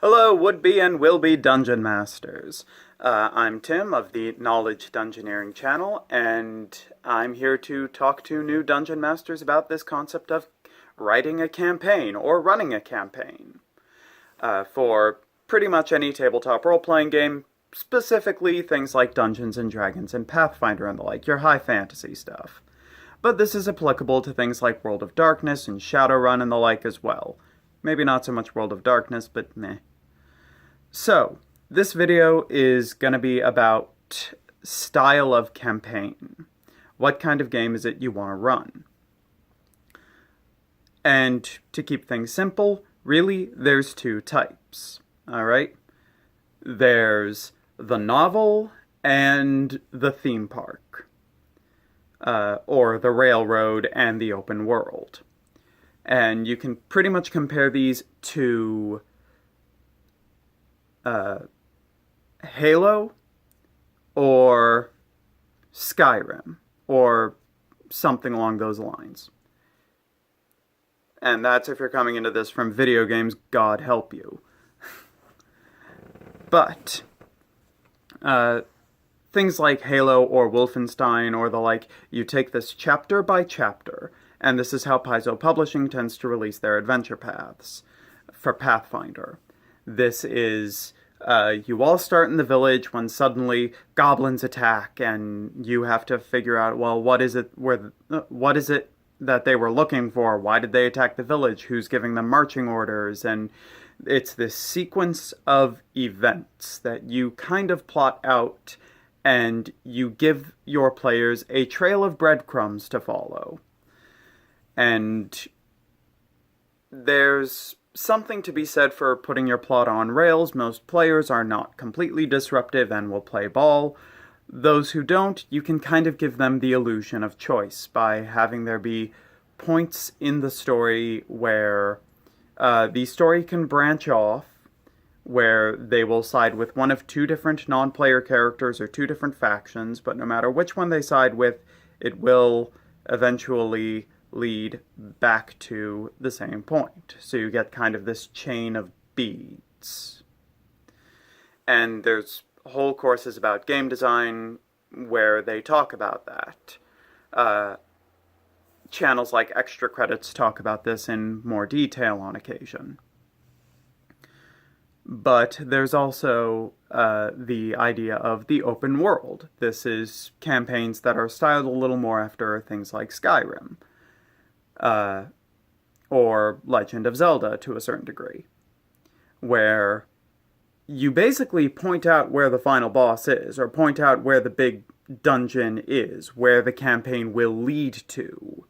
Hello, would-be and will-be Dungeon Masters. I'm Tim of the Knowledge Dungeoneering channel, and I'm here to talk to new Dungeon Masters about this concept of writing a campaign, or running a campaign, for pretty much any tabletop role-playing game, specifically things like Dungeons & Dragons and Pathfinder and the like, your high fantasy stuff. But this is applicable to things like World of Darkness and Shadowrun and the like as well. Maybe not so much World of Darkness, but meh. So, this video is going to be about style of campaign. What kind of game is it you want to run? And to keep things simple, really, there's two types, alright? There's the novel and the theme park, or the railroad and the open world. And you can pretty much compare these to Halo or Skyrim or something along those lines. And that's if you're coming into this from video games, God help you. But things like Halo or Wolfenstein or the like, you take this chapter by chapter, and this is how Paizo Publishing tends to release their adventure paths for Pathfinder. This is, you all start in the village when suddenly goblins attack, and you have to figure out, well, what is it that they were looking for? Why did they attack the village? Who's giving them marching orders? And it's this sequence of events that you kind of plot out, and you give your players a trail of breadcrumbs to follow. And there's something to be said for putting your plot on rails. Most players are not completely disruptive and will play ball. Those who don't, you can kind of give them the illusion of choice by having there be points in the story where the story can branch off, where they will side with one of two different non-player characters or two different factions, but no matter which one they side with, it will eventually lead back to the same point. So you get kind of this chain of beads. And there's whole courses about game design where they talk about that. Channels like Extra Credits talk about this in more detail on occasion. But there's also the idea of the open world. This is campaigns that are styled a little more after things like Skyrim. Or Legend of Zelda to a certain degree, where you basically point out where the final boss is, or point out where the big dungeon is, where the campaign will lead to.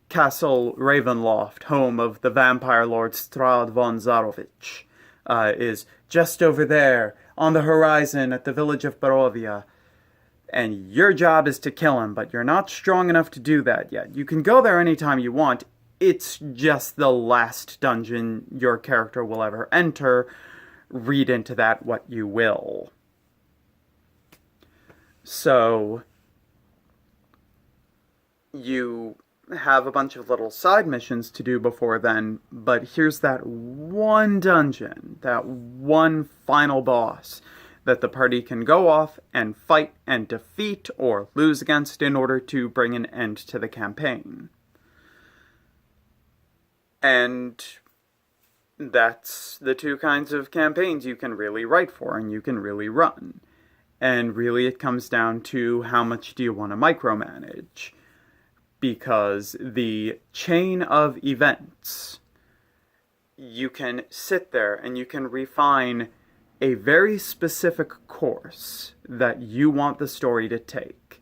Castle Ravenloft, home of the vampire lord Strahd von Zarovich, is just over there, on the horizon at the village of Barovia. And your job is to kill him, but you're not strong enough to do that yet. You can go there anytime you want. It's just the last dungeon your character will ever enter. Read into that what you will. So, you have a bunch of little side missions to do before then, but here's that one dungeon, that one final boss that the party can go off and fight and defeat or lose against in order to bring an end to the campaign. And that's the two kinds of campaigns you can really write for and you can really run. And really it comes down to how much do you want to micromanage. Because the chain of events, you can sit there and you can refine a very specific course that you want the story to take.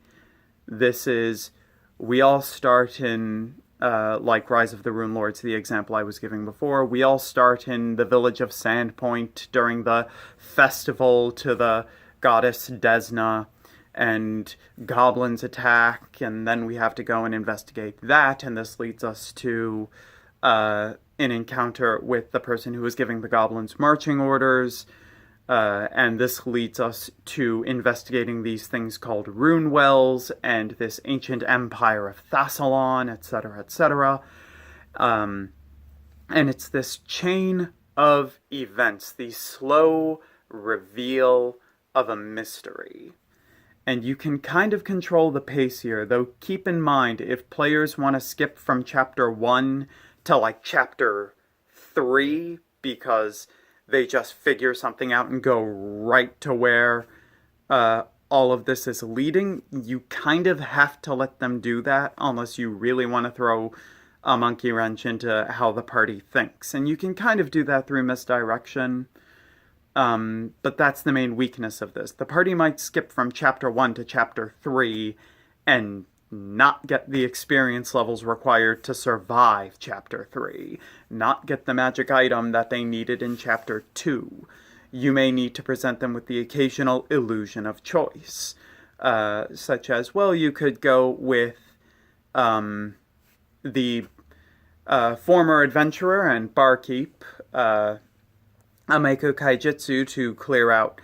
This is, we all start in, like Rise of the Rune Lords, the example I was giving before, we all start in the village of Sandpoint during the festival to the goddess Desna, and goblins attack, and then we have to go and investigate that, and this leads us to an encounter with the person who is giving the goblins marching orders, and this leads us to investigating these things called rune wells and this ancient empire of Thassalon, etc., etc. And it's this chain of events, the slow reveal of a mystery. And you can kind of control the pace here, though keep in mind, if players want to skip from chapter 1 to like chapter 3 because they just figure something out and go right to where all of this is leading, you kind of have to let them do that unless you really want to throw a monkey wrench into how the party thinks. And you can kind of do that through misdirection. But that's the main weakness of this. The party might skip from chapter 1 to chapter 3 and not get the experience levels required to survive chapter 3, not get the magic item that they needed in chapter 2. You may need to present them with the occasional illusion of choice, such as, well, you could go with the former adventurer and barkeep, Ameko Kaijitsu, to clear out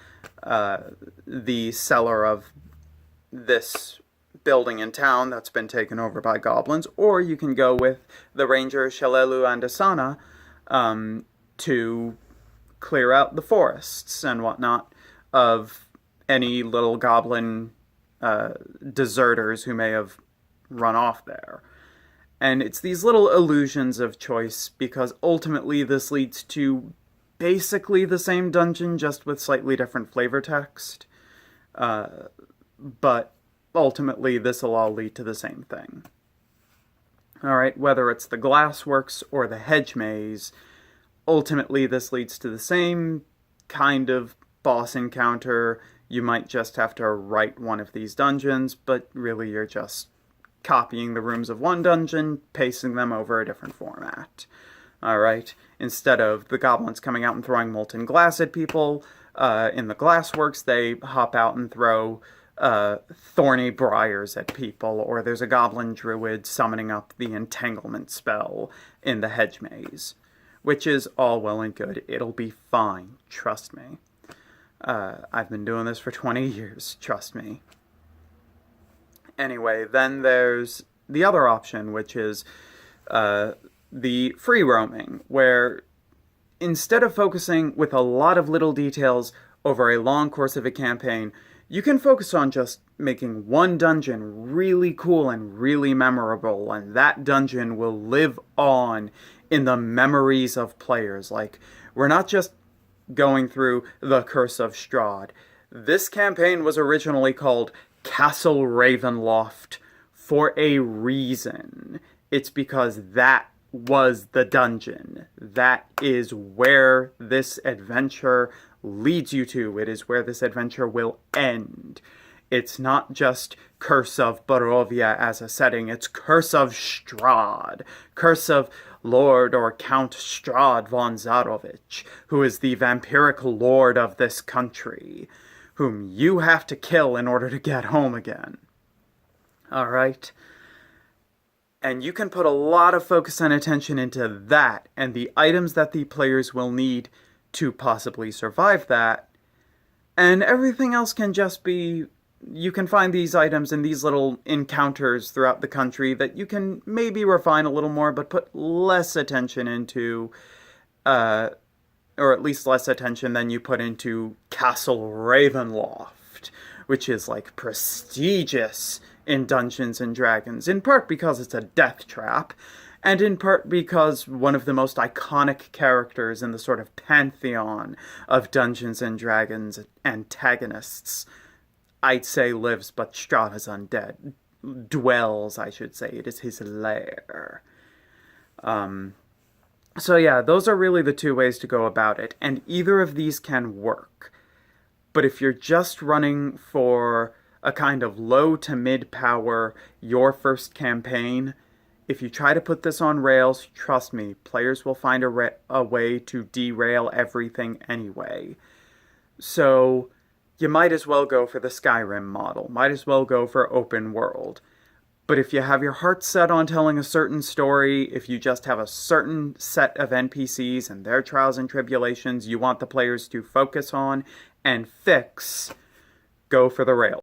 the cellar of this building in town that's been taken over by goblins, or you can go with the ranger Shalelu and Asana to clear out the forests and whatnot of any little goblin deserters who may have run off there. And it's these little illusions of choice, because ultimately this leads to basically the same dungeon, just with slightly different flavor text. But ultimately this will all lead to the same thing. Alright, whether it's the glassworks or the hedge maze, ultimately this leads to the same kind of boss encounter. You might just have to write one of these dungeons, but really you're just copying the rooms of one dungeon, pasting them over a different format. Alright, instead of the goblins coming out and throwing molten glass at people, in the glassworks they hop out and throw thorny briars at people, or there's a goblin druid summoning up the entanglement spell in the hedge maze, which is all well and good. It'll be fine, trust me. I've been doing this for 20 years, trust me. Anyway, then there's the other option, which is the free roaming, where instead of focusing with a lot of little details over a long course of a campaign, you can focus on just making one dungeon really cool and really memorable, and that dungeon will live on in the memories of players. Like, we're not just going through the Curse of Strahd. This campaign was originally called Castle Ravenloft for a reason. It's because that was the dungeon. That is where this adventure leads you to. It is where this adventure will end. It's not just Curse of Barovia as a setting, it's Curse of Strahd. Curse of Lord or Count Strahd von Zarovich, who is the vampiric lord of this country, whom you have to kill in order to get home again. Alright? And you can put a lot of focus and attention into that, and the items that the players will need to possibly survive that, and everything else can just be, you can find these items in these little encounters throughout the country that you can maybe refine a little more, but put less attention into, or at least less attention than you put into Castle Ravenloft, which is like prestigious in Dungeons and Dragons, in part because it's a death trap, and in part because one of the most iconic characters in the sort of pantheon of Dungeons and Dragons antagonists, I'd say lives, but Strahd is undead. Dwells, I should say. It is his lair. So yeah, those are really the two ways to go about it, and either of these can work. But if you're just running for a kind of low to mid power, your first campaign, if you try to put this on rails, trust me, players will find a way to derail everything anyway. So you might as well go for the Skyrim model, might as well go for open world. But if you have your heart set on telling a certain story, if you just have a certain set of NPCs and their trials and tribulations you want the players to focus on and fix, go for the rails.